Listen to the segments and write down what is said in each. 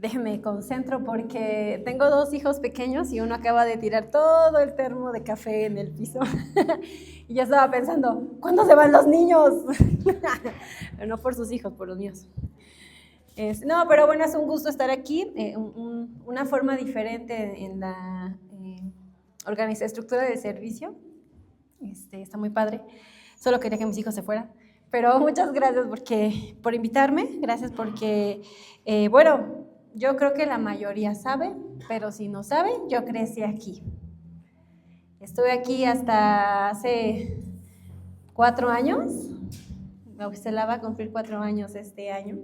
Déjeme concentro porque tengo 2 hijos pequeños y uno acaba de tirar todo el termo de café en el piso. Y yo estaba pensando, ¿cuándo se van los niños? Pero no por sus hijos, por los míos. No, pero bueno, es un gusto estar aquí. Una forma diferente en la estructura del servicio. Está muy padre. Solo quería que mis hijos se fueran. Pero muchas gracias por invitarme. Gracias porque, bueno, yo creo que la mayoría sabe, pero si no saben, yo crecí aquí. Estuve aquí hasta hace 4 años. Auxela va a cumplir 4 años este año.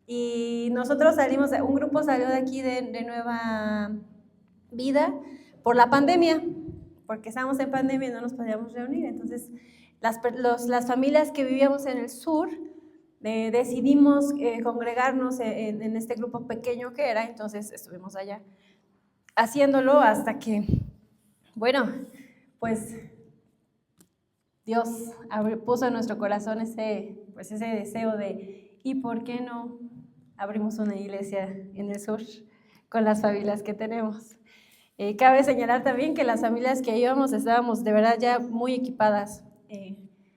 Y nosotros un grupo salió de aquí de Nueva Vida por la pandemia, porque estábamos en pandemia y no nos podíamos reunir. Entonces, las familias que vivíamos en el sur, decidimos congregarnos en este grupo pequeño que era, entonces estuvimos allá haciéndolo hasta que, bueno, pues Dios puso en nuestro corazón ese deseo de, ¿y por qué no abrimos una iglesia en el sur con las familias que tenemos? Cabe señalar también que las familias que íbamos estábamos de verdad ya muy equipadas.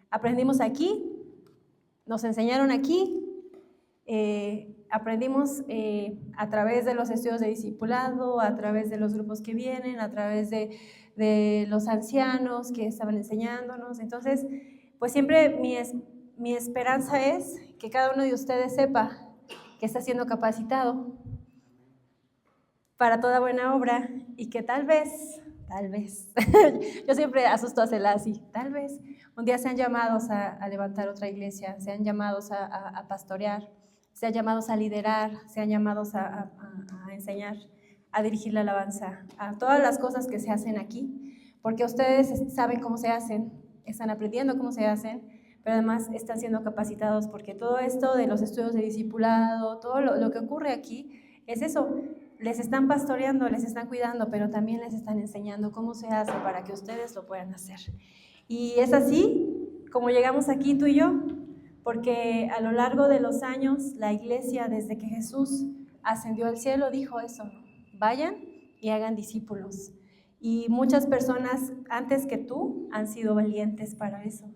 Aprendimos aquí, nos enseñaron aquí, aprendimos a través de los estudios de discipulado, a través de los grupos que vienen, a través de los ancianos que estaban enseñándonos. Entonces, pues siempre mi esperanza es que cada uno de ustedes sepa que está siendo capacitado para toda buena obra y que tal vez, yo siempre asusto a Cela así, tal vez un día sean llamados a levantar otra iglesia, sean llamados a pastorear, sean llamados a liderar, sean llamados a enseñar, a dirigir la alabanza, a todas las cosas que se hacen aquí, porque ustedes saben cómo se hacen, están aprendiendo cómo se hacen, pero además están siendo capacitados, porque todo esto de los estudios de discipulado, todo lo que ocurre aquí, es eso. Les están pastoreando, les están cuidando, pero también les están enseñando cómo se hace para que ustedes lo puedan hacer. Y es así como llegamos aquí tú y yo, porque a lo largo de los años la iglesia, desde que Jesús ascendió al cielo, dijo eso, ¿no? Vayan y hagan discípulos. Y muchas personas antes que tú han sido valientes para eso.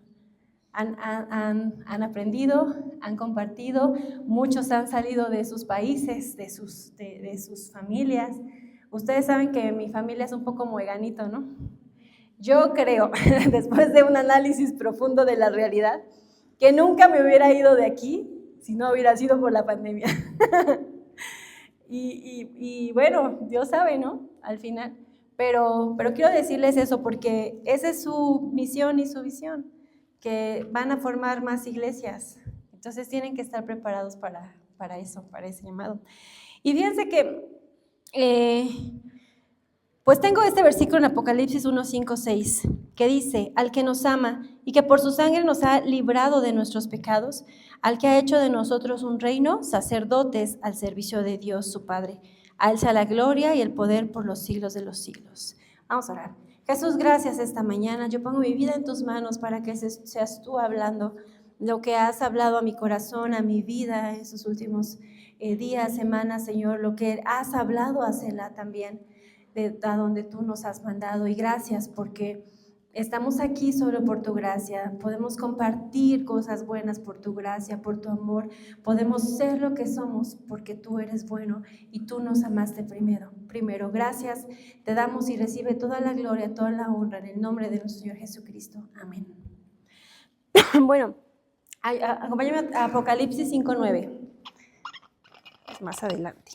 Han aprendido, han compartido, muchos han salido de sus países, de sus familias. Ustedes saben que mi familia es un poco moeganito, ¿no? Yo creo, después de un análisis profundo de la realidad, que nunca me hubiera ido de aquí si no hubiera sido por la pandemia. y bueno, Dios sabe, ¿no? Al final. Pero quiero decirles eso porque esa es su misión y su visión, que van a formar más iglesias. Entonces tienen que estar preparados para eso, para ese llamado. Y fíjense que, pues tengo este versículo en Apocalipsis 1, 5, 6, que dice, al que nos ama y que por su sangre nos ha librado de nuestros pecados, al que ha hecho de nosotros un reino, sacerdotes al servicio de Dios su Padre. A él sea la gloria y el poder por los siglos de los siglos. Vamos a orar. Jesús, gracias esta mañana. Yo pongo mi vida en tus manos para que seas tú hablando lo que has hablado a mi corazón, a mi vida, en sus últimos días, semanas, Señor, lo que has hablado a Cela también, a donde tú nos has mandado. Y gracias porque estamos aquí solo por tu gracia. Podemos compartir cosas buenas por tu gracia, por tu amor. Podemos ser lo que somos porque tú eres bueno y tú nos amaste primero. Gracias te damos y recibe toda la gloria, toda la honra en el nombre de nuestro Señor Jesucristo. Amén. Bueno, acompáñame a Apocalipsis 5:9. Más adelante.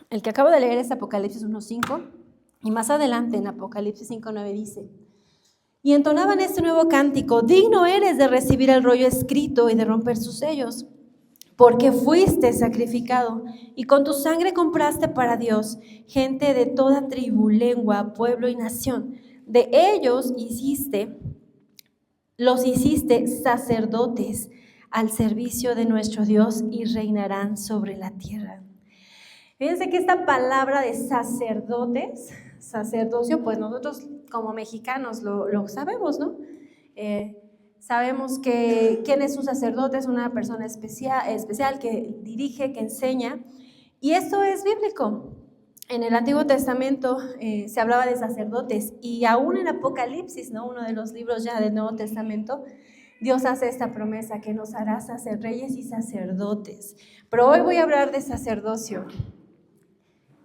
El que acabo de leer es Apocalipsis 1:5 y más adelante en Apocalipsis 5:9 dice: y entonaban este nuevo cántico: digno eres de recibir el rollo escrito y de romper sus sellos, porque fuiste sacrificado y con tu sangre compraste para Dios gente de toda tribu, lengua, pueblo y nación. De ellos los hiciste sacerdotes al servicio de nuestro Dios y reinarán sobre la tierra. Fíjense que esta palabra de sacerdotes, sacerdocio, pues nosotros como mexicanos lo sabemos, ¿no? Sabemos que quién es un sacerdote, es una persona especial que dirige, que enseña, y esto es bíblico. En el Antiguo Testamento se hablaba de sacerdotes, y aún en Apocalipsis, ¿no?, uno de los libros ya del Nuevo Testamento, Dios hace esta promesa que nos hará reyes y sacerdotes. Pero hoy voy a hablar de sacerdocio.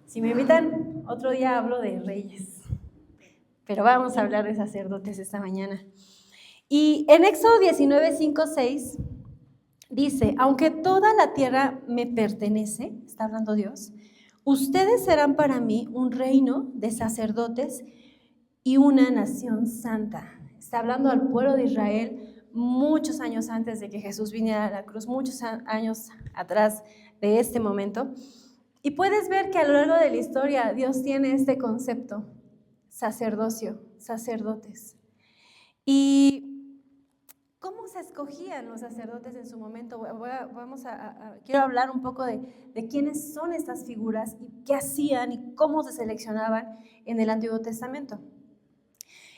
Si me invitan, otro día hablo de reyes, pero vamos a hablar de sacerdotes esta mañana. Y en Éxodo 19, 5, 6 dice: aunque toda la tierra me pertenece, está hablando Dios, ustedes serán para mí un reino de sacerdotes y una nación santa. Está hablando al pueblo de Israel muchos años antes de que Jesús viniera a la cruz, muchos años atrás de este momento. Y puedes ver que a lo largo de la historia Dios tiene este concepto: sacerdocio, sacerdotes. Y ¿cómo se escogían los sacerdotes en su momento? Quiero hablar un poco de quiénes son estas figuras y qué hacían y cómo se seleccionaban en el Antiguo Testamento.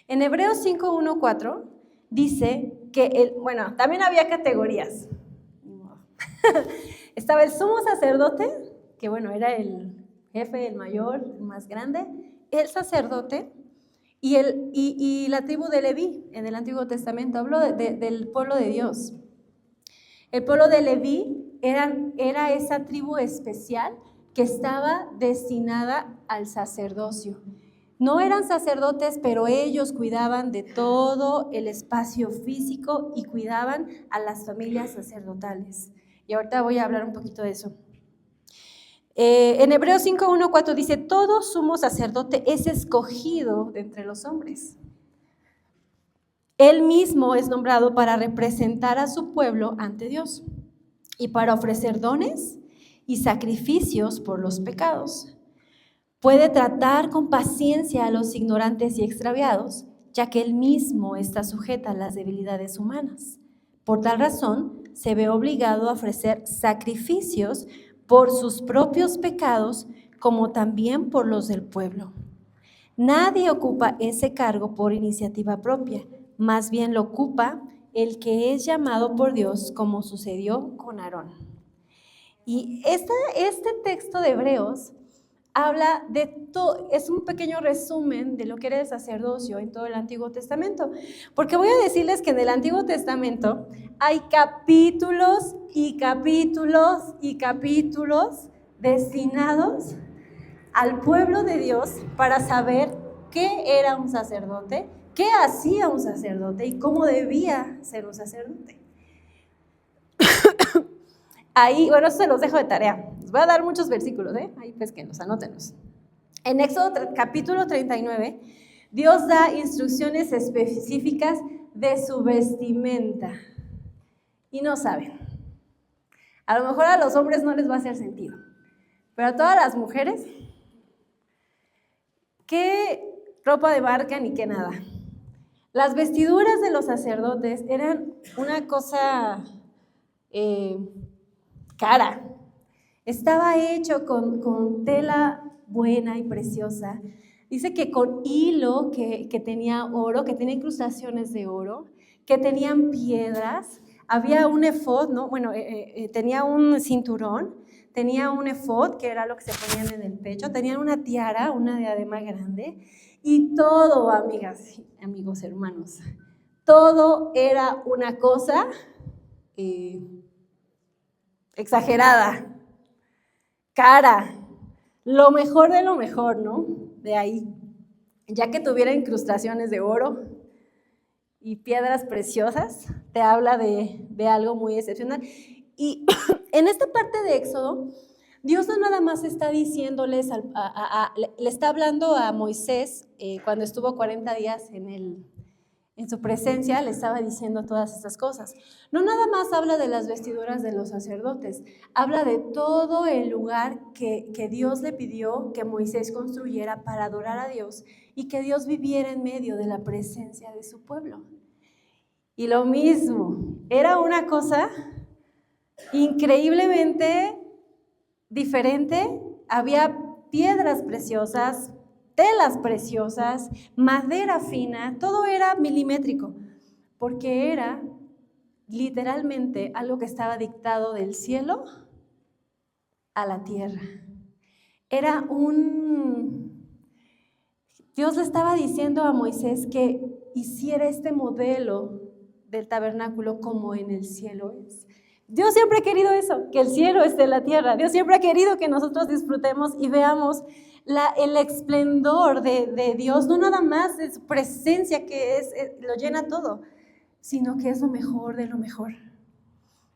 En Hebreos 5, 1, 4 dice que, también había categorías. Estaba el sumo sacerdote, que era el jefe, el mayor, el más grande, el sacerdote, y la tribu de Leví. En el Antiguo Testamento habló del pueblo de Dios. El pueblo de Leví era esa tribu especial que estaba destinada al sacerdocio. No eran sacerdotes, pero ellos cuidaban de todo el espacio físico y cuidaban a las familias sacerdotales. Y ahorita voy a hablar un poquito de eso. En Hebreos 5, 1, 4 dice: todo sumo sacerdote es escogido de entre los hombres. Él mismo es nombrado para representar a su pueblo ante Dios y para ofrecer dones y sacrificios por los pecados. Puede tratar con paciencia a los ignorantes y extraviados, ya que él mismo está sujeto a las debilidades humanas. Por tal razón, se ve obligado a ofrecer sacrificios por sus propios pecados, como también por los del pueblo. Nadie ocupa ese cargo por iniciativa propia, más bien lo ocupa el que es llamado por Dios, como sucedió con Aarón. Y este texto de Hebreos habla de todo, es un pequeño resumen de lo que era el sacerdocio en todo el Antiguo Testamento, porque voy a decirles que en el Antiguo Testamento hay capítulos y capítulos y capítulos destinados al pueblo de Dios para saber qué era un sacerdote, qué hacía un sacerdote y cómo debía ser un sacerdote. Ahí, eso se los dejo de tarea. Les voy a dar muchos versículos, ahí pesquenlos, anótenlos. En Éxodo capítulo 39, Dios da instrucciones específicas de su vestimenta. Y no saben. A lo mejor a los hombres no les va a hacer sentido, pero a todas las mujeres, qué ropa de marca ni qué nada. Las vestiduras de los sacerdotes eran una cosa cara. Estaba hecho con tela buena y preciosa. Dice que con hilo que tenía oro, que tenía incrustaciones de oro, que tenían piedras. Había un efod, ¿no? Tenía un cinturón, tenía un efod, que era lo que se ponían en el pecho, tenían una tiara, una diadema grande, y todo, amigas, amigos, hermanos, todo era una cosa exagerada, cara, lo mejor de lo mejor, ¿no? De ahí, ya que tuviera incrustaciones de oro y piedras preciosas, te habla de algo muy excepcional. Y en esta parte de Éxodo, Dios no nada más está diciéndoles, le está hablando a Moisés cuando estuvo 40 días en su presencia, le estaba diciendo todas estas cosas. No nada más habla de las vestiduras de los sacerdotes, habla de todo el lugar que Dios le pidió que Moisés construyera para adorar a Dios y que Dios viviera en medio de la presencia de su pueblo. Y lo mismo, era una cosa increíblemente diferente. Había piedras preciosas, telas preciosas, madera fina, todo era milimétrico, porque era literalmente algo que estaba dictado del cielo a la tierra. Era Dios le estaba diciendo a Moisés que hiciera este modelo del tabernáculo como en el cielo es. Dios siempre ha querido eso, que el cielo esté en la tierra. Dios siempre ha querido que nosotros disfrutemos y veamos el esplendor de Dios, no nada más de su presencia que lo llena todo, sino que es lo mejor de lo mejor.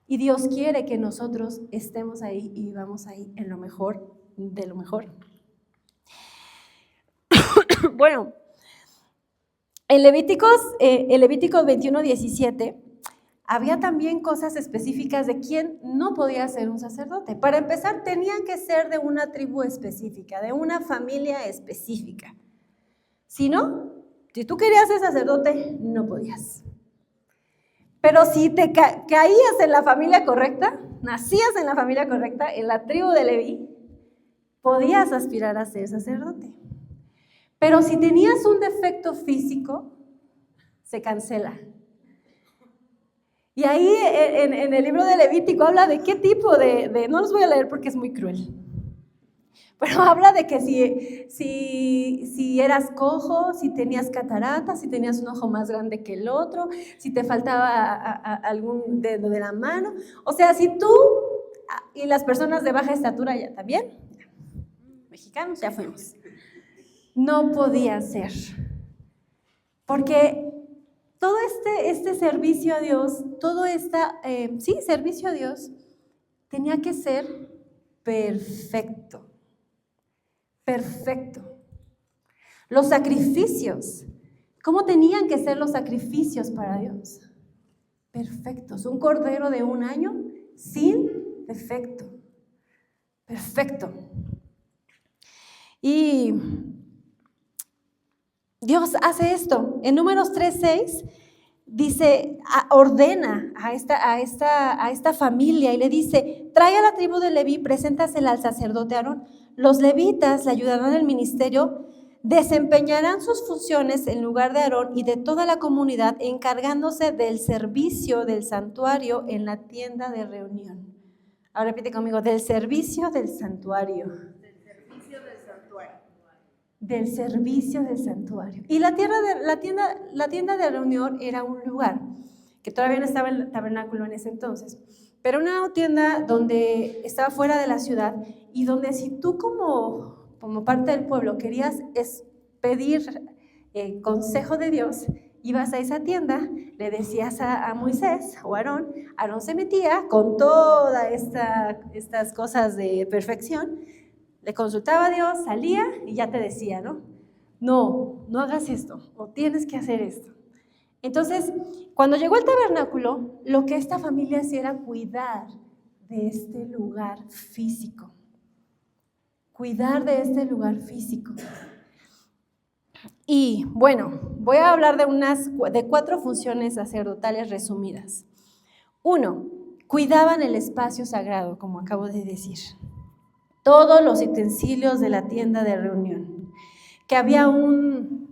Y Dios quiere que nosotros estemos ahí y vivamos ahí en lo mejor de lo mejor. Bueno, en Levíticos 21:17 había también cosas específicas de quién no podía ser un sacerdote. Para empezar, tenían que ser de una tribu específica, de una familia específica. Si no, si tú querías ser sacerdote, no podías. Pero si te caías en la familia correcta, nacías en la familia correcta, en la tribu de Leví, podías aspirar a ser sacerdote. Pero si tenías un defecto físico, se cancela. Y ahí en el libro de Levítico habla de qué tipo no los voy a leer porque es muy cruel, pero habla de que si eras cojo, si tenías catarata, si tenías un ojo más grande que el otro, si te faltaba algún dedo de la mano, o sea, si tú y las personas de baja estatura ya también, mexicanos ya fuimos, no podía ser, porque todo este servicio a Dios, servicio a Dios, tenía que ser perfecto. Perfecto. Los sacrificios, ¿cómo tenían que ser los sacrificios para Dios? Perfectos. Un cordero de 1 año sin defecto. Perfecto. Y Dios hace esto. En Números 3:6 dice, ordena a esta familia y le dice, trae a la tribu de Leví, preséntasela al sacerdote Aarón. Los levitas le ayudarán en el ministerio, desempeñarán sus funciones en lugar de Aarón y de toda la comunidad, encargándose del servicio del santuario en la tienda de reunión. Ahora repite conmigo, del servicio del santuario. Del servicio del santuario. Y la tienda de reunión era un lugar que todavía no estaba el tabernáculo en ese entonces, pero una tienda donde estaba fuera de la ciudad y donde si tú como parte del pueblo querías pedir consejo de Dios, ibas a esa tienda, le decías a Moisés o a Aarón se metía con todas estas cosas de perfección, le consultaba a Dios, salía y ya te decía, no hagas esto, o tienes que hacer esto. Entonces, cuando llegó el tabernáculo, lo que esta familia hacía era cuidar de este lugar físico. Cuidar de este lugar físico. Y bueno, voy a hablar de 4 funciones sacerdotales resumidas. 1, cuidaban el espacio sagrado, como acabo de decir. Todos los utensilios de la tienda de reunión, que había un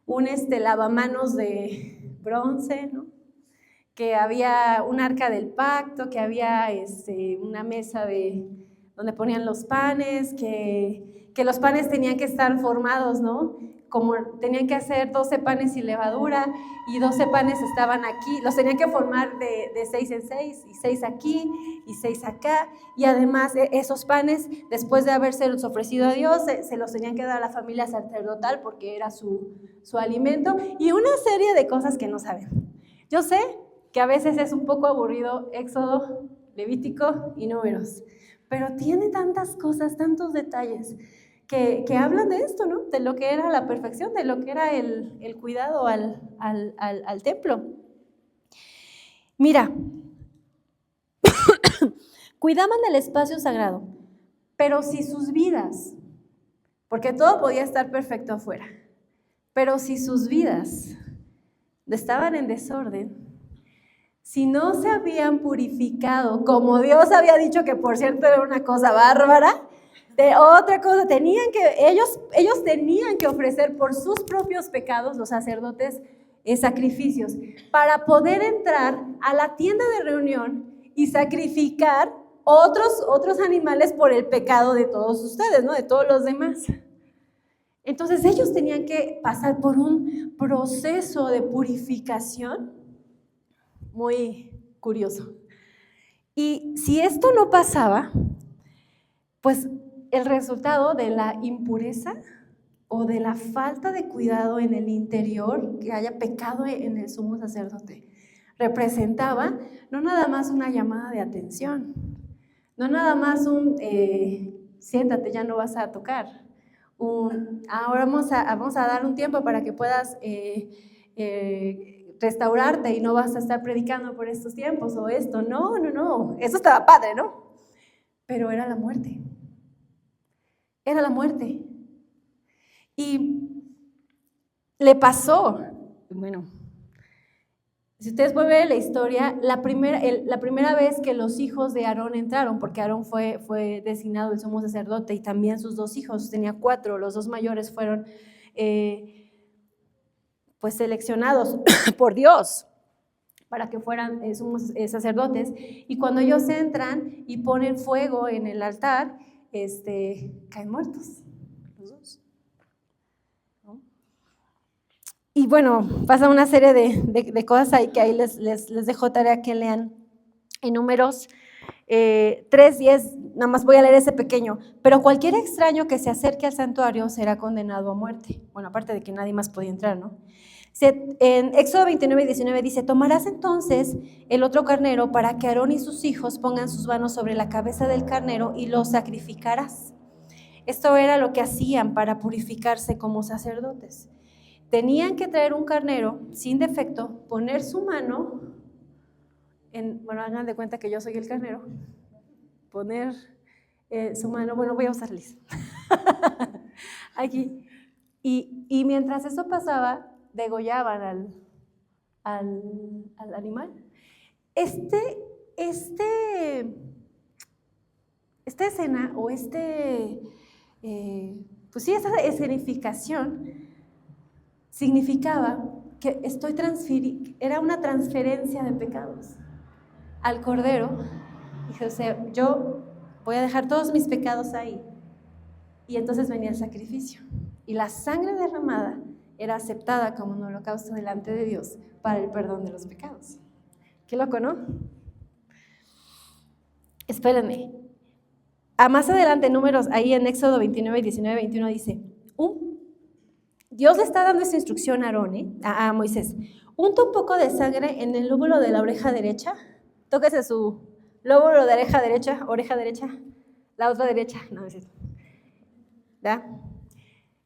lavamanos de bronce, ¿no? Que había un arca del pacto, que había una mesa donde ponían los panes, que los panes tenían que estar formados, ¿no? Como tenían que hacer 12 panes sin levadura y 12 panes estaban aquí, los tenían que formar de 6 en 6 y 6 aquí y 6 acá, y además esos panes, después de habérselos ofrecido a Dios, se los tenían que dar a la familia sacerdotal porque era su alimento, y una serie de cosas que no saben. Yo sé que a veces es un poco aburrido Éxodo, Levítico y Números, pero tiene tantas cosas, tantos detalles que hablan de esto, ¿no? De lo que era la perfección, de lo que era el cuidado al templo. Mira, cuidaban del espacio sagrado, pero si sus vidas, porque todo podía estar perfecto afuera, pero si sus vidas estaban en desorden, si no se habían purificado, como Dios había dicho, que por cierto era una cosa bárbara, de otra cosa, ellos tenían que ofrecer por sus propios pecados, los sacerdotes, sacrificios, para poder entrar a la tienda de reunión y sacrificar otros animales por el pecado de todos ustedes, ¿no? De todos los demás. Entonces ellos tenían que pasar por un proceso de purificación muy curioso. Y si esto no pasaba, pues el resultado de la impureza o de la falta de cuidado en el interior, que haya pecado en el sumo sacerdote, representaba no nada más una llamada de atención, no nada más un siéntate, ya no vas a tocar, ahora vamos a dar un tiempo para que puedas restaurarte y no vas a estar predicando por estos tiempos o esto. No, eso estaba padre, ¿no? Pero era la muerte. Era la muerte. Y le pasó, bueno, si ustedes pueden ver la historia, la primera vez que los hijos de Aarón entraron, porque Aarón fue designado el sumo sacerdote y también sus 2 hijos, tenía 4, los 2 mayores fueron pues seleccionados por Dios para que fueran sumos sacerdotes, y cuando ellos entran y ponen fuego en el altar, caen muertos los 2. Y bueno, pasa una serie de cosas ahí que ahí les dejo tarea que lean en Números 3:10, nada más voy a leer ese pequeño. Pero cualquier extraño que se acerque al santuario será condenado a muerte. Bueno, aparte de que nadie más podía entrar, ¿no? En Éxodo 29:19 dice, tomarás entonces el otro carnero para que Aarón y sus hijos pongan sus manos sobre la cabeza del carnero y lo sacrificarás. Esto era lo que hacían para purificarse como sacerdotes. Tenían que traer un carnero sin defecto, poner su mano, bueno, hagan de cuenta que yo soy el carnero, poner su mano, bueno, voy a usarles, aquí, y mientras eso pasaba, degollaban al animal. Esta escena, o pues sí, esa escenificación significaba que era una transferencia de pecados al Cordero. Dije, o sea, yo voy a dejar todos mis pecados ahí. Y entonces venía el sacrificio. Y la sangre derramada era aceptada como un holocausto delante de Dios para el perdón de los pecados. Qué loco, ¿no? Espérenme. Más adelante, Números, ahí en Éxodo 29, 19, 21 dice, Dios le está dando esta instrucción a Aarón, a Moisés. Unta un poco de sangre en el lóbulo de la oreja derecha. Tóquese su lóbulo de oreja derecha, la otra derecha. No, es cierto. ¿Ya?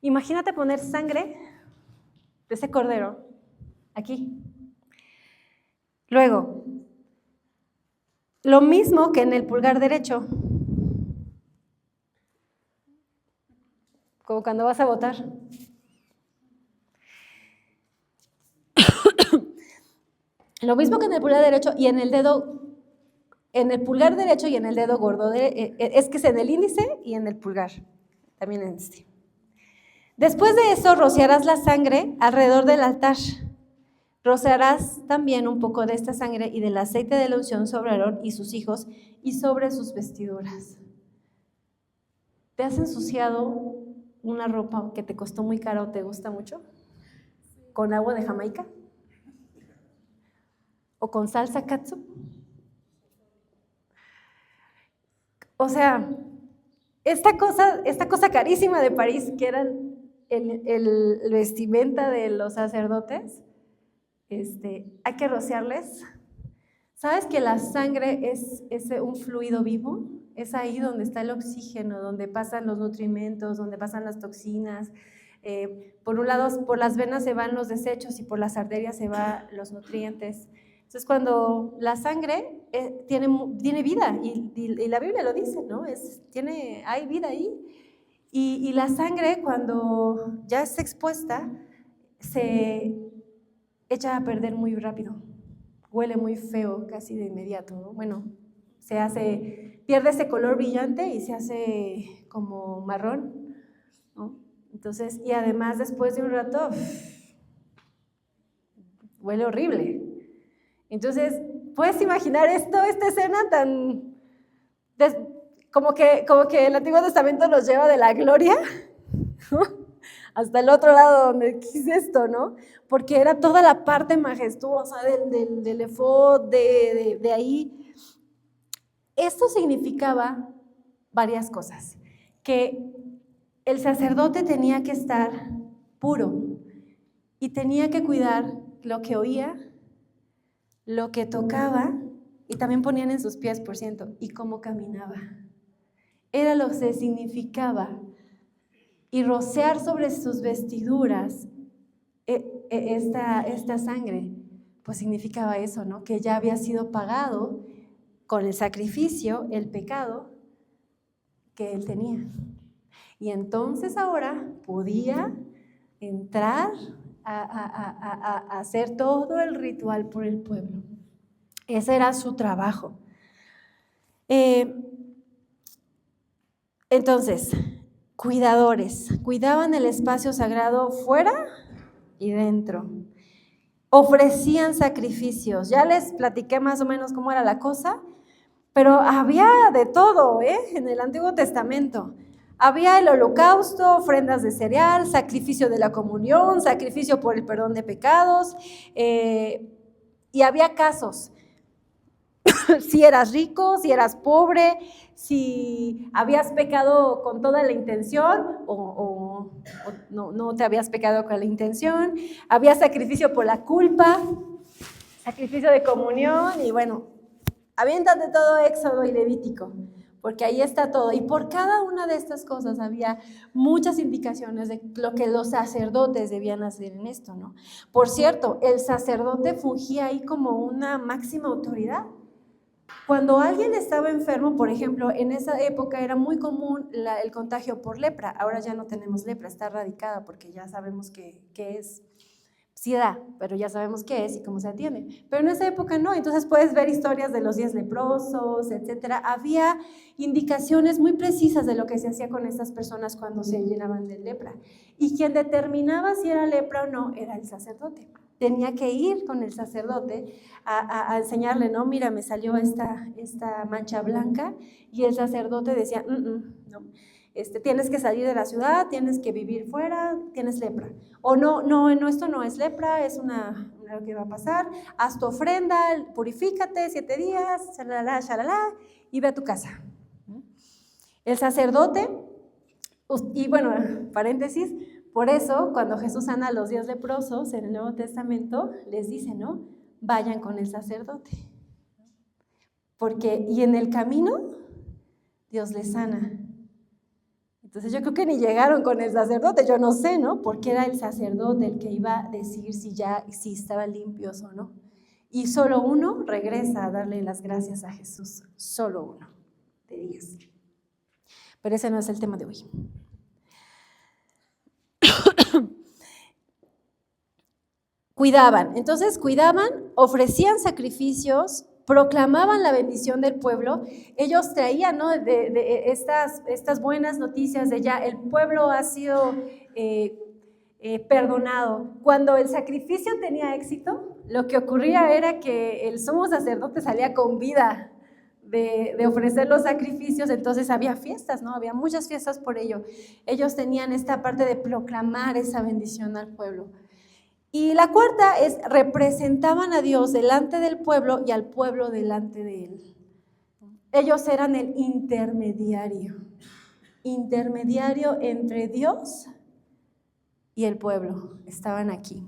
Imagínate poner sangre de ese cordero aquí. Luego, lo mismo que en el pulgar derecho. Como cuando vas a votar. Lo mismo que en el pulgar derecho y en el dedo, en el pulgar derecho y en el dedo gordo, es que es en el índice y en el pulgar, también en este. Después de eso, rociarás la sangre alrededor del altar. Rociarás también un poco de esta sangre y del aceite de la unción sobre Aarón y sus hijos y sobre sus vestiduras. ¿Te has ensuciado una ropa que te costó muy cara o te gusta mucho? ¿Con agua de Jamaica? ¿O con salsa catsup? O sea, esta cosa carísima de París, que era el vestimenta de los sacerdotes, hay que rociarles. ¿Sabes que la sangre es un fluido vivo? Es ahí donde está el oxígeno, donde pasan los nutrimentos, donde pasan las toxinas. Por un lado, por las venas se van los desechos y por las arterias se van los nutrientes. Entonces, cuando la sangre tiene vida, y la Biblia lo dice, ¿no? Hay vida ahí. Y la sangre, cuando ya está expuesta, se echa a perder muy rápido. Huele muy feo casi de inmediato, ¿no? Bueno, pierde ese color brillante y se hace como marrón, ¿no? Entonces, y además después de un rato huele horrible. Entonces, ¿puedes imaginar esta escena tan... como que el Antiguo Testamento nos lleva de la gloria, ¿no?, hasta el otro lado donde quise esto, ¿no? Porque era toda la parte majestuosa del efod, de ahí. Esto significaba varias cosas, que el sacerdote tenía que estar puro y tenía que cuidar lo que oía, lo que tocaba, y también ponían en sus pies, por cierto, y cómo caminaba. Era lo que significaba. Y rociar sobre sus vestiduras esta sangre, pues significaba eso, ¿no? Que ya había sido pagado con el sacrificio, el pecado que él tenía. Y entonces ahora podía entrar a hacer todo el ritual por el pueblo. Ese era su trabajo. Entonces, cuidadores, cuidaban el espacio sagrado fuera y dentro. Ofrecían sacrificios. Ya les platiqué más o menos cómo era la cosa, pero había de todo, en el Antiguo Testamento. Había el holocausto, ofrendas de cereal, sacrificio de la comunión, sacrificio por el perdón de pecados, y había casos. Si eras rico, si eras pobre, si habías pecado con toda la intención o no te habías pecado con la intención. Había sacrificio por la culpa, sacrificio de comunión, y bueno, aviéntate todo Éxodo y Levítico, porque ahí está todo. Y por cada una de estas cosas había muchas indicaciones de lo que los sacerdotes debían hacer en esto, ¿no? Por cierto, el sacerdote fungía ahí como una máxima autoridad. Cuando alguien estaba enfermo, por ejemplo, en esa época era muy común el contagio por lepra. Ahora ya no tenemos lepra, está erradicada porque ya sabemos qué es. Sí da, pero ya sabemos qué es y cómo se atiende. Pero en esa época no, entonces puedes ver historias de los 10 leprosos, etcétera. Había indicaciones muy precisas de lo que se hacía con estas personas cuando se llenaban de lepra. Y quien determinaba si era lepra o no era el sacerdote. Tenía que ir con el sacerdote a enseñarle, no, mira, me salió esta mancha blanca, y el sacerdote decía, no. Tienes que salir de la ciudad, tienes que vivir fuera, tienes lepra. O no, esto no es lepra, es lo que va a pasar. Haz tu ofrenda, purifícate 7 días, shalala, shalala, y ve a tu casa. El sacerdote, y bueno, paréntesis, por eso cuando Jesús sana a los 10 leprosos en el Nuevo Testamento, les dice, ¿no? Vayan con el sacerdote. Y en el camino, Dios les sana. Entonces yo creo que ni llegaron con el sacerdote, yo no sé, ¿no? Porque era el sacerdote el que iba a decir si estaban limpios o no. Y solo uno regresa a darle las gracias a Jesús, solo uno de 10. Pero ese no es el tema de hoy. Entonces cuidaban, ofrecían sacrificios, proclamaban la bendición del pueblo. Ellos traían, ¿no?, de estas buenas noticias de ya el pueblo ha sido perdonado. Cuando el sacrificio tenía éxito, lo que ocurría era que el sumo sacerdote salía con vida de ofrecer los sacrificios. Entonces había fiestas, ¿no? Había muchas fiestas por ello. Ellos tenían esta parte de proclamar esa bendición al pueblo. Y la cuarta es, representaban a Dios delante del pueblo y al pueblo delante de él. Ellos eran el intermediario entre Dios y el pueblo. Estaban aquí.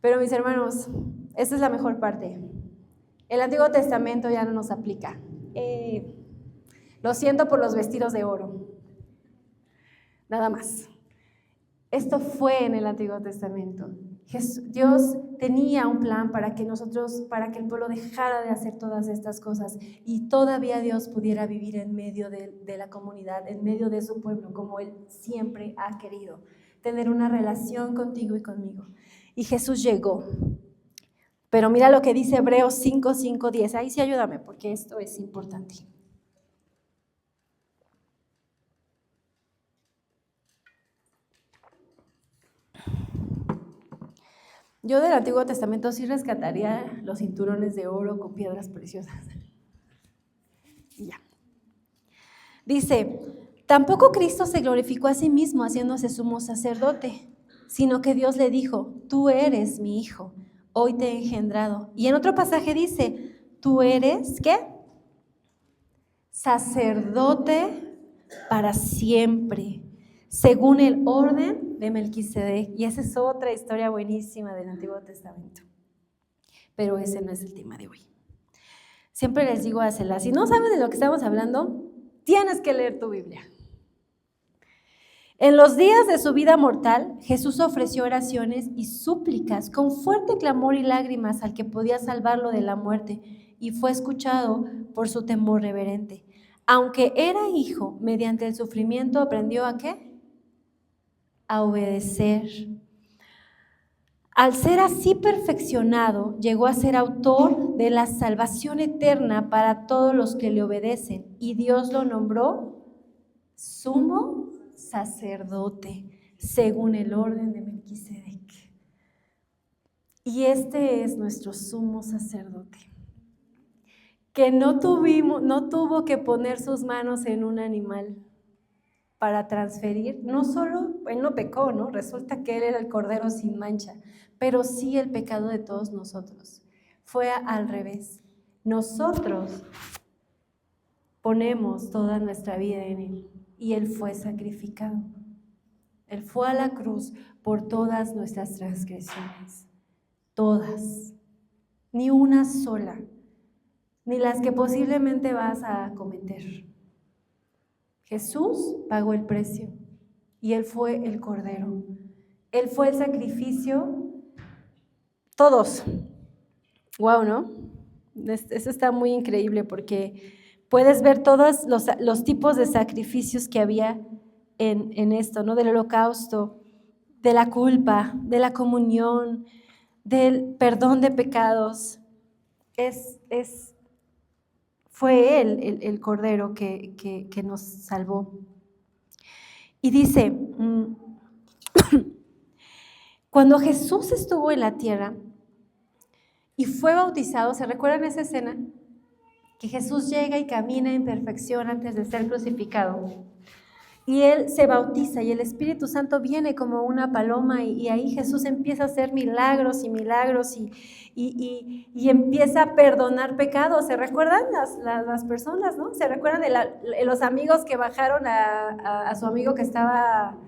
Pero mis hermanos, esta es la mejor parte. El Antiguo Testamento ya no nos aplica. Lo siento por los vestidos de oro. Nada más. Esto fue en el Antiguo Testamento. Dios tenía un plan para que el pueblo dejara de hacer todas estas cosas y todavía Dios pudiera vivir en medio de la comunidad, en medio de su pueblo, como Él siempre ha querido, tener una relación contigo y conmigo. Y Jesús llegó. Pero mira lo que dice Hebreos 5, 5, 10. Ahí sí ayúdame, porque esto es importante. Yo del Antiguo Testamento sí rescataría los cinturones de oro con piedras preciosas. Y ya. Dice, tampoco Cristo se glorificó a sí mismo haciéndose sumo sacerdote, sino que Dios le dijo, tú eres mi hijo, hoy te he engendrado. Y en otro pasaje dice, tú eres, ¿qué? Sacerdote para siempre, según el orden de Melquisedec. Y esa es otra historia buenísima del Antiguo Testamento. Pero ese no es el tema de hoy. Siempre les digo a Cela, si no sabes de lo que estamos hablando, tienes que leer tu Biblia. En los días de su vida mortal, Jesús ofreció oraciones y súplicas con fuerte clamor y lágrimas al que podía salvarlo de la muerte y fue escuchado por su temor reverente. Aunque era hijo, mediante el sufrimiento aprendió ¿a qué? A obedecer. Al ser así perfeccionado, llegó a ser autor de la salvación eterna para todos los que le obedecen y Dios lo nombró sumo sacerdote, según el orden de Melquisedec. Y este es nuestro sumo sacerdote, que no tuvo que poner sus manos en un animal para transferir, no solo, él no pecó, ¿no? Resulta que él era el cordero sin mancha, pero sí el pecado de todos nosotros. Fue al revés. Nosotros ponemos toda nuestra vida en él y él fue sacrificado. Él fue a la cruz por todas nuestras transgresiones, todas, ni una sola, ni las que posiblemente vas a cometer. Jesús pagó el precio y Él fue el Cordero. Él fue el sacrificio, todos. Wow, ¿no? Eso está muy increíble porque puedes ver todos los tipos de sacrificios que había en esto, ¿no? Del holocausto, de la culpa, de la comunión, del perdón de pecados. Fue Él el Cordero que nos salvó. Y dice, cuando Jesús estuvo en la tierra y fue bautizado, ¿se recuerdan esa escena? Que Jesús llega y camina en perfección antes de ser crucificado. Y Él se bautiza y el Espíritu Santo viene como una paloma y ahí Jesús empieza a hacer milagros y milagros y empieza a perdonar pecados. ¿Se recuerdan las personas, no? ¿Se recuerdan de los amigos que bajaron a su amigo que estaba,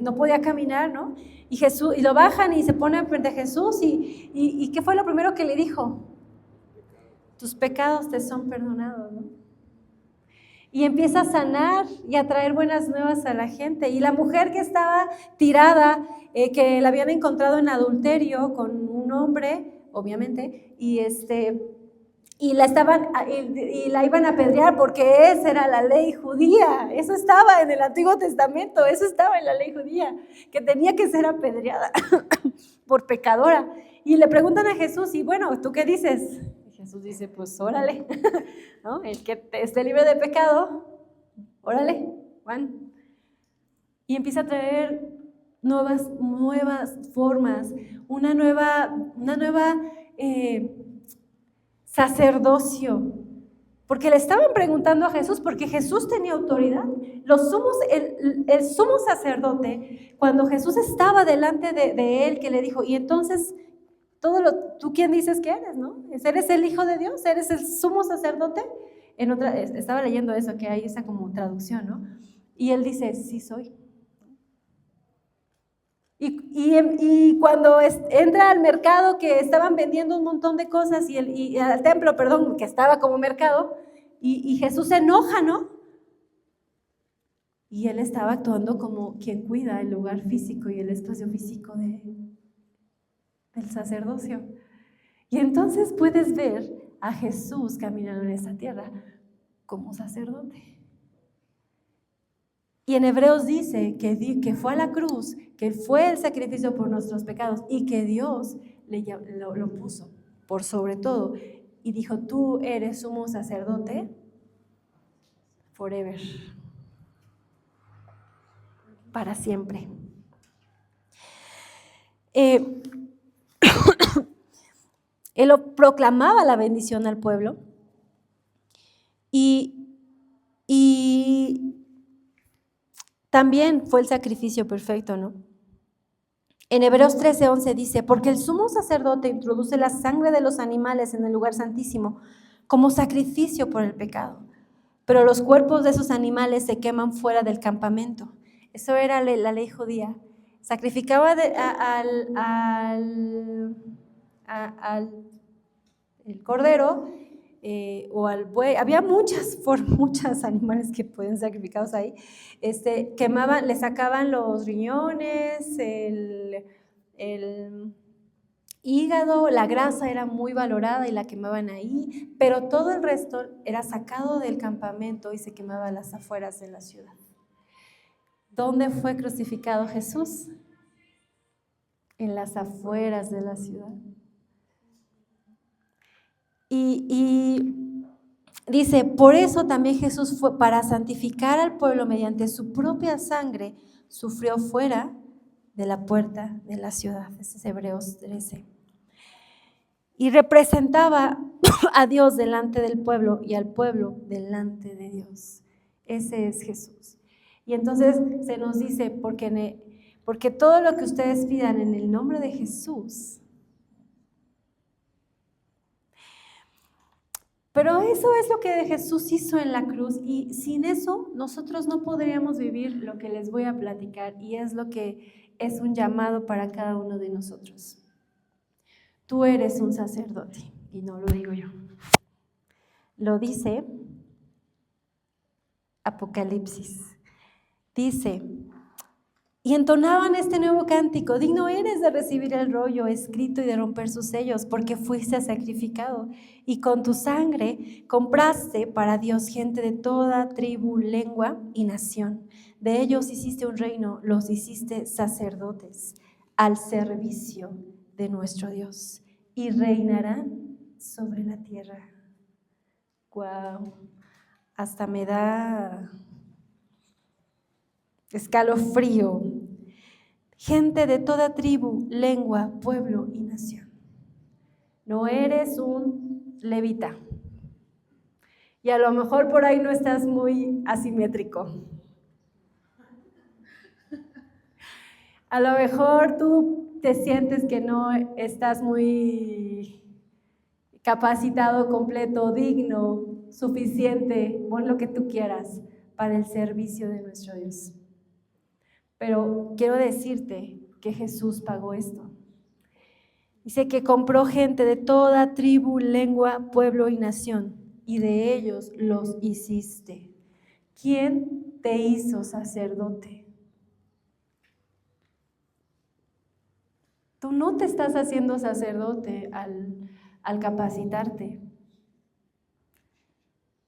no podía caminar, ¿no? Y lo bajan y se ponen frente a Jesús y ¿qué fue lo primero que le dijo? Tus pecados te son perdonados, ¿no? Y empieza a sanar y a traer buenas nuevas a la gente. Y la mujer que estaba tirada, que la habían encontrado en adulterio con un hombre, obviamente, y la iban a apedrear porque esa era la ley judía. Eso estaba en el Antiguo Testamento, eso estaba en la ley judía, que tenía que ser apedreada por pecadora. Y le preguntan a Jesús, y bueno, ¿tú qué dices? Jesús dice, pues órale, ¿no? El que esté libre de pecado, órale, Juan. Y empieza a traer nuevas formas, una nueva sacerdocio. Porque le estaban preguntando a Jesús, porque Jesús tenía autoridad. El sumo sacerdote, cuando Jesús estaba delante de él, que le dijo, y entonces... ¿tú quién dices que eres, no? ¿Eres el Hijo de Dios? ¿Eres el sumo sacerdote? Estaba leyendo eso, que hay esa como traducción, ¿no? Y él dice, sí soy. Y cuando entra al mercado, que estaban vendiendo un montón de cosas, y al templo, perdón, que estaba como mercado, y Jesús se enoja, ¿no? Y él estaba actuando como quien cuida el lugar físico y el espacio físico del sacerdocio. Y entonces puedes ver a Jesús caminando en esta tierra como sacerdote. Y en Hebreos dice que fue a la cruz, que fue el sacrificio por nuestros pecados y que Dios lo puso por sobre todo. Y dijo, tú eres sumo sacerdote forever, para siempre. Él proclamaba la bendición al pueblo y también fue el sacrificio perfecto, ¿no? En Hebreos 13:11 dice, porque el sumo sacerdote introduce la sangre de los animales en el lugar santísimo como sacrificio por el pecado, pero los cuerpos de esos animales se queman fuera del campamento. Eso era la ley judía. Sacrificaba el cordero o al buey. Había muchos animales que pueden sacrificados ahí. Quemaban, le sacaban los riñones, el hígado, la grasa era muy valorada y la quemaban ahí, pero todo el resto era sacado del campamento y se quemaba a las afueras de la ciudad. ¿Dónde fue crucificado Jesús? En las afueras de la ciudad. Y dice, por eso también Jesús fue para santificar al pueblo mediante su propia sangre, sufrió fuera de la puerta de la ciudad. Ese es Hebreos 13. Y representaba a Dios delante del pueblo y al pueblo delante de Dios. Ese es Jesús. Y entonces se nos dice, porque todo lo que ustedes pidan en el nombre de Jesús. Pero eso es lo que Jesús hizo en la cruz y sin eso nosotros no podríamos vivir lo que les voy a platicar y es lo que es un llamado para cada uno de nosotros. Tú eres un sacerdote y no lo digo yo. Lo dice Apocalipsis. Dice, y entonaban este nuevo cántico, digno eres de recibir el rollo escrito y de romper sus sellos, porque fuiste sacrificado y con tu sangre compraste para Dios gente de toda tribu, lengua y nación. De ellos hiciste un reino, los hiciste sacerdotes al servicio de nuestro Dios y reinarán sobre la tierra. Wow, hasta me da escalofrío. Gente de toda tribu, lengua, pueblo y nación. No eres un levita. Y a lo mejor por ahí no estás muy asimétrico. A lo mejor tú te sientes que no estás muy capacitado, completo, digno, suficiente, pon lo que tú quieras para el servicio de nuestro Dios. Pero quiero decirte que Jesús pagó esto. Dice que compró gente de toda tribu, lengua, pueblo y nación, y de ellos los hiciste. ¿Quién te hizo sacerdote? Tú no te estás haciendo sacerdote al capacitarte.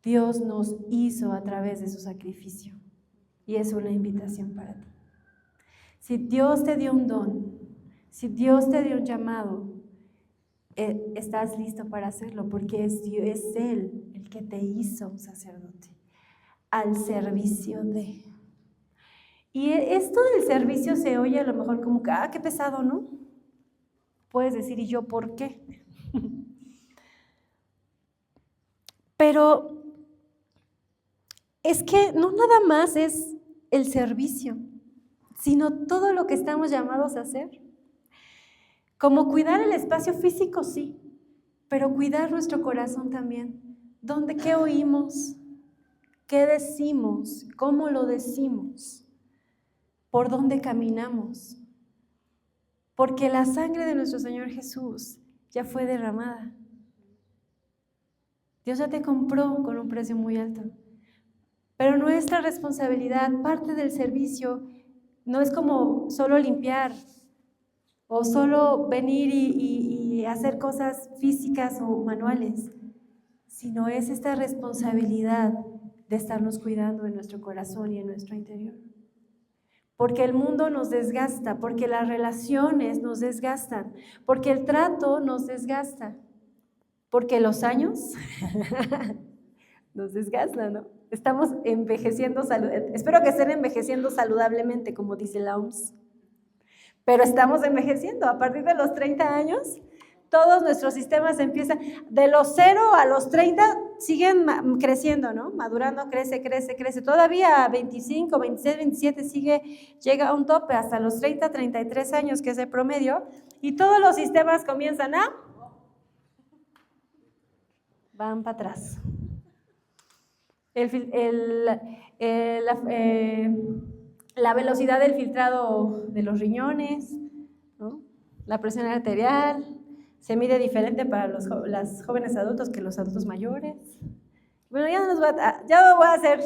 Dios nos hizo a través de su sacrificio, y es una invitación para ti. Si Dios te dio un don, si Dios te dio un llamado, estás listo para hacerlo porque es Él el que te hizo un sacerdote al servicio de. Y esto del servicio se oye a lo mejor como que, qué pesado, ¿no? Puedes decir, ¿y yo por qué? Pero es que no nada más es el servicio, sino todo lo que estamos llamados a hacer. Como cuidar el espacio físico, sí, pero cuidar nuestro corazón también. ¿Qué oímos? ¿Qué decimos? ¿Cómo lo decimos? ¿Por dónde caminamos? Porque la sangre de nuestro Señor Jesús ya fue derramada. Dios ya te compró con un precio muy alto. Pero nuestra responsabilidad, parte del servicio, no es como solo limpiar o solo venir y hacer cosas físicas o manuales, sino es esta responsabilidad de estarnos cuidando en nuestro corazón y en nuestro interior. Porque el mundo nos desgasta, porque las relaciones nos desgastan, porque el trato nos desgasta, porque los años nos desgastan, ¿no? Estamos envejeciendo, espero que estén envejeciendo saludablemente, como dice la OMS. pero estamos envejeciendo. A partir de los 30 años, todos nuestros sistemas empiezan, de los 0 a los 30, siguen creciendo, ¿no? Madurando, crece. Todavía a 25, 26, 27 llega a un tope hasta los 30, 33 años, que es el promedio, y todos los sistemas comienzan van para atrás. La velocidad del filtrado de los riñones, ¿no? La presión arterial se mide diferente para los jóvenes adultos que los adultos mayores. Bueno, ya voy a hacer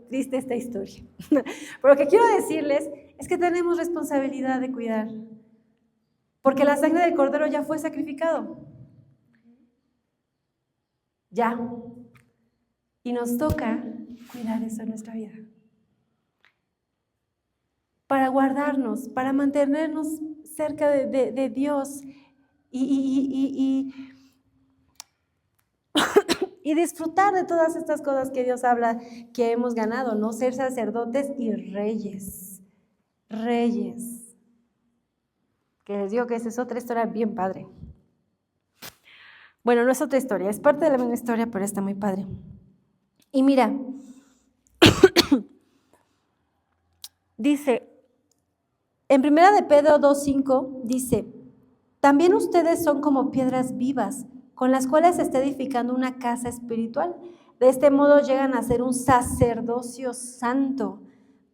triste esta historia. Pero lo que quiero decirles es que tenemos responsabilidad de cuidar, porque la sangre del Cordero ya fue sacrificado. Ya. Y nos toca cuidar eso en nuestra vida. Para guardarnos, para mantenernos cerca de Dios y disfrutar de todas estas cosas que Dios habla que hemos ganado, ¿no? Ser sacerdotes y reyes. Reyes. Que les digo que esa es otra historia bien padre. Bueno, no es otra historia, es parte de la misma historia, pero está muy padre. Y mira, dice, en 1 de Pedro 2:5 dice, también ustedes son como piedras vivas, con las cuales se está edificando una casa espiritual. De este modo llegan a ser un sacerdocio santo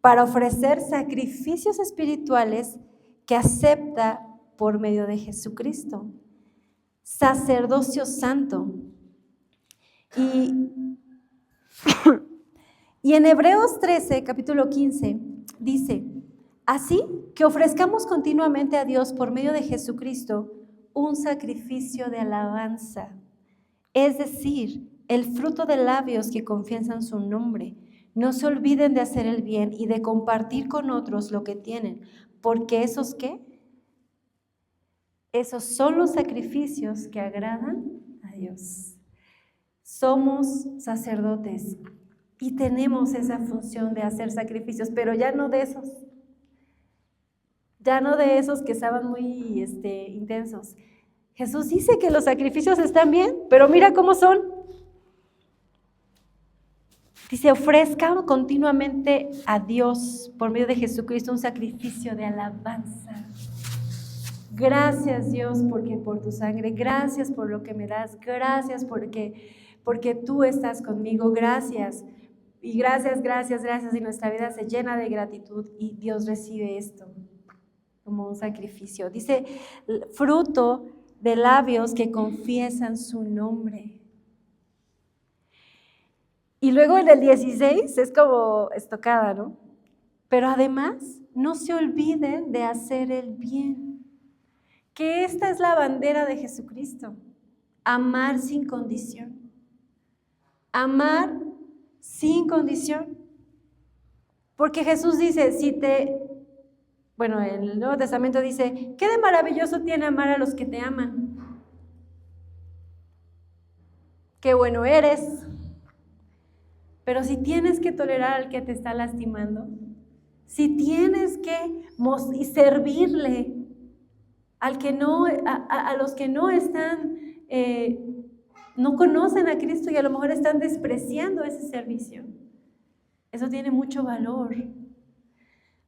para ofrecer sacrificios espirituales que acepta por medio de Jesucristo. Sacerdocio santo. Y en Hebreos 13, capítulo 15, dice, así que ofrezcamos continuamente a Dios por medio de Jesucristo un sacrificio de alabanza, es decir, el fruto de labios que confiesan su nombre. No se olviden de hacer el bien y de compartir con otros lo que tienen, porque ¿esos qué? Esos son los sacrificios que agradan a Dios. Somos sacerdotes y tenemos esa función de hacer sacrificios, pero ya no de esos. Ya no de esos que estaban muy intensos. Jesús dice que los sacrificios están bien, pero mira cómo son. Dice, ofrezca continuamente a Dios por medio de Jesucristo un sacrificio de alabanza. Gracias, Dios, porque por tu sangre, gracias por lo que me das, gracias porque tú estás conmigo, gracias. Y gracias, y nuestra vida se llena de gratitud y Dios recibe esto como un sacrificio. Dice, fruto de labios que confiesan su nombre. Y luego en el 16 es como estocada, ¿no? Pero además, no se olviden de hacer el bien. Que esta es la bandera de Jesucristo. Amar sin condición. Amar sin condición. Porque Jesús dice, en el Nuevo Testamento dice, ¿qué de maravilloso tiene amar a los que te aman? Qué bueno eres. Pero si tienes que tolerar al que te está lastimando, si tienes que servirle a los que no están, no conocen a Cristo y a lo mejor están despreciando ese servicio, eso tiene mucho valor.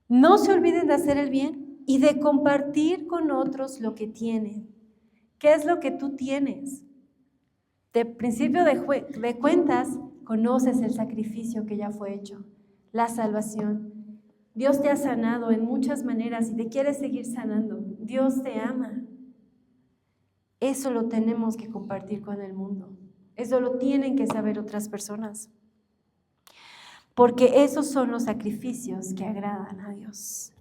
No se olviden de hacer el bien y de compartir con otros lo que tienen. ¿Qué es lo que tú tienes? De principio de cuentas, conoces el sacrificio que ya fue hecho, la salvación. Dios te ha sanado en muchas maneras y te quiere seguir sanando. Dios te ama. Eso lo tenemos que compartir con el mundo. Eso lo tienen que saber otras personas. Porque esos son los sacrificios que agradan a Dios.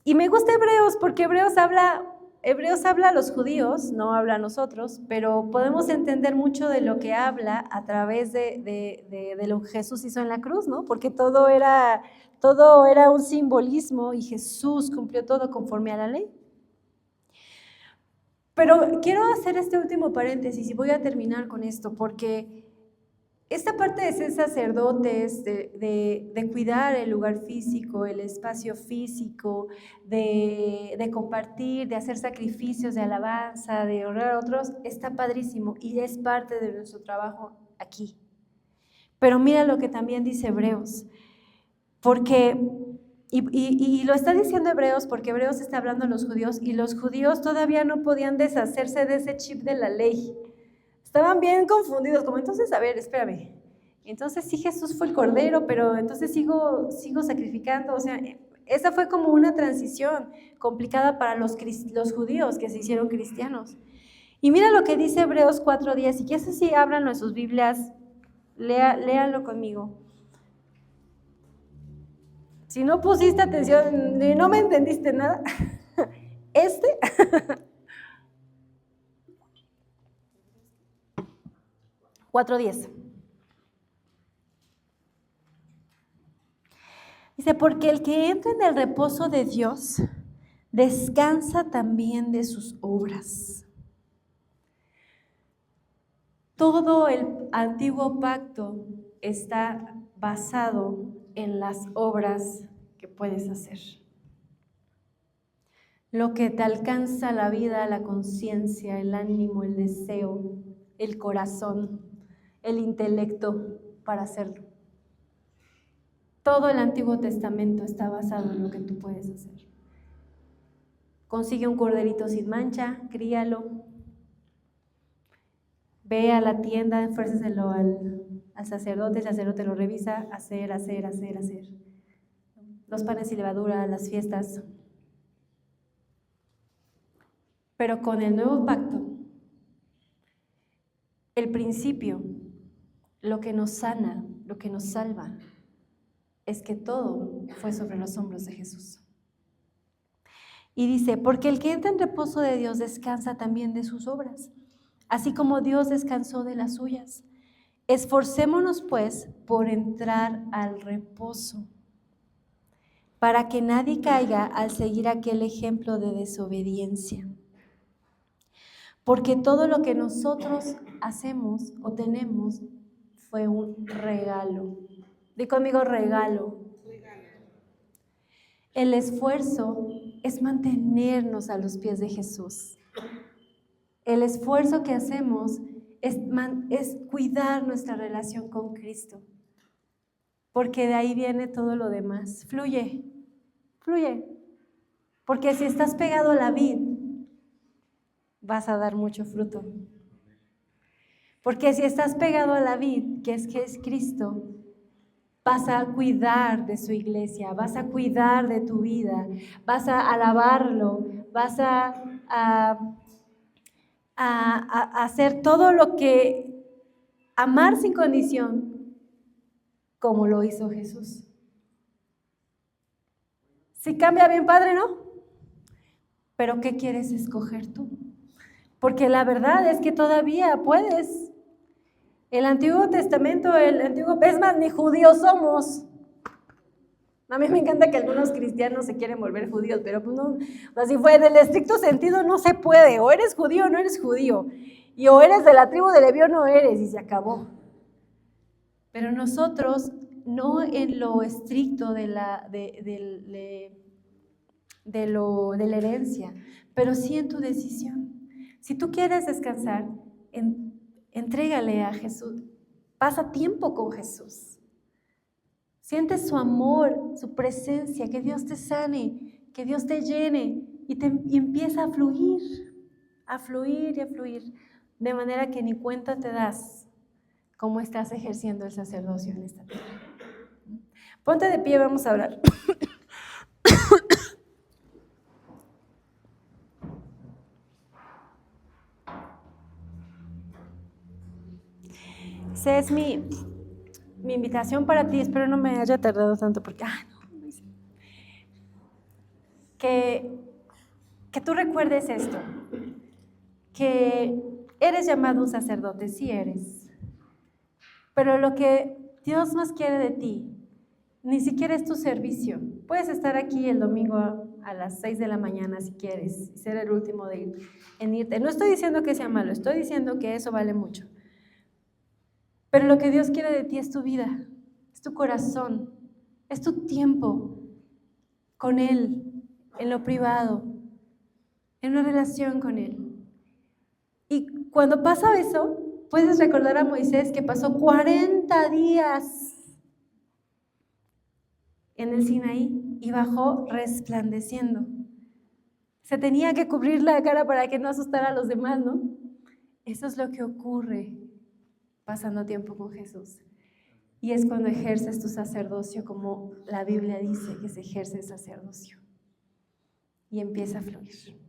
Y me gusta Hebreos porque Hebreos habla a los judíos, no habla a nosotros, pero podemos entender mucho de lo que habla a través de lo que Jesús hizo en la cruz, ¿no? Porque todo era un simbolismo y Jesús cumplió todo conforme a la ley. Pero quiero hacer este último paréntesis y voy a terminar con esto, porque esta parte de ser sacerdotes, de cuidar el lugar físico, el espacio físico, de compartir, de hacer sacrificios de alabanza, de honrar a otros, está padrísimo y es parte de nuestro trabajo aquí. Pero mira lo que también dice Hebreos, porque, y lo está diciendo Hebreos porque Hebreos está hablando a los judíos y los judíos todavía no podían deshacerse de ese chip de la ley. Estaban bien confundidos, como entonces, a ver, espérame, entonces sí Jesús fue el Cordero, pero entonces sigo sacrificando, o sea, esa fue como una transición complicada para los judíos que se hicieron cristianos. Y mira lo que dice Hebreos 4:10, y que eso sí, ábranlo en sus Biblias, léanlo conmigo. Si no pusiste atención y no me entendiste nada, 4:10. Dice, porque el que entra en el reposo de Dios, descansa también de sus obras. Todo el antiguo pacto está basado en las obras que puedes hacer. Lo que te alcanza la vida, la conciencia, el ánimo, el deseo, el corazón, el intelecto para hacerlo. Todo el Antiguo Testamento está basado en lo que tú puedes hacer. Consigue un corderito sin mancha, críalo. Ve a la tienda, ofréceselo al sacerdote, el sacerdote lo revisa, hacer. Los panes y levadura, las fiestas. Pero con el nuevo pacto, el principio, lo que nos sana, lo que nos salva, es que todo fue sobre los hombros de Jesús. Y dice, porque el que entra en reposo de Dios descansa también de sus obras, así como Dios descansó de las suyas. Esforcémonos pues por entrar al reposo, para que nadie caiga al seguir aquel ejemplo de desobediencia. Porque todo lo que nosotros hacemos o tenemos fue un regalo. Di conmigo, regalo. El esfuerzo es mantenernos a los pies de Jesús. El esfuerzo que hacemos es cuidar nuestra relación con Cristo, porque de ahí viene todo lo demás. Fluye, porque si estás pegado a la vid, vas a dar mucho fruto. Porque si estás pegado a la vid, que es Cristo, vas a cuidar de su iglesia, vas a cuidar de tu vida, vas a alabarlo, vas a hacer todo lo que, amar sin condición, como lo hizo Jesús. Si cambia bien padre, ¿no? Pero ¿qué quieres escoger tú? Porque la verdad es que todavía puedes. El Antiguo Testamento, es más, ni judíos somos. A mí me encanta que algunos cristianos se quieren volver judíos, pero pues no, así fue, en el estricto sentido no se puede, o eres judío o no eres judío, y o eres de la tribu de Leví o no eres, y se acabó. Pero nosotros, no en lo estricto de la herencia, pero sí en tu decisión. Si tú quieres descansar, entrégale a Jesús, pasa tiempo con Jesús. Siente su amor, su presencia, que Dios te sane, que Dios te llene y empieza a fluir, de manera que ni cuenta te das cómo estás ejerciendo el sacerdocio en esta tierra. Ponte de pie, vamos a orar. Esa es mi invitación para ti. Espero no me haya tardado tanto porque que tú recuerdes esto, que eres llamado un sacerdote, sí eres, pero lo que Dios más quiere de ti ni siquiera es tu servicio. Puedes estar aquí el domingo a las 6 de la mañana si quieres y ser el último en irte. No estoy diciendo que sea malo, estoy diciendo que eso vale mucho. Pero lo que Dios quiere de ti es tu vida, es tu corazón, es tu tiempo con Él, en lo privado, en una relación con Él. Y cuando pasa eso, puedes recordar a Moisés que pasó 40 días en el Sinaí y bajó resplandeciendo. Se tenía que cubrir la cara para que no asustara a los demás, ¿no? Eso es lo que ocurre pasando tiempo con Jesús. Y es cuando ejerces tu sacerdocio, como la Biblia dice que se ejerce el sacerdocio. Y empieza a fluir.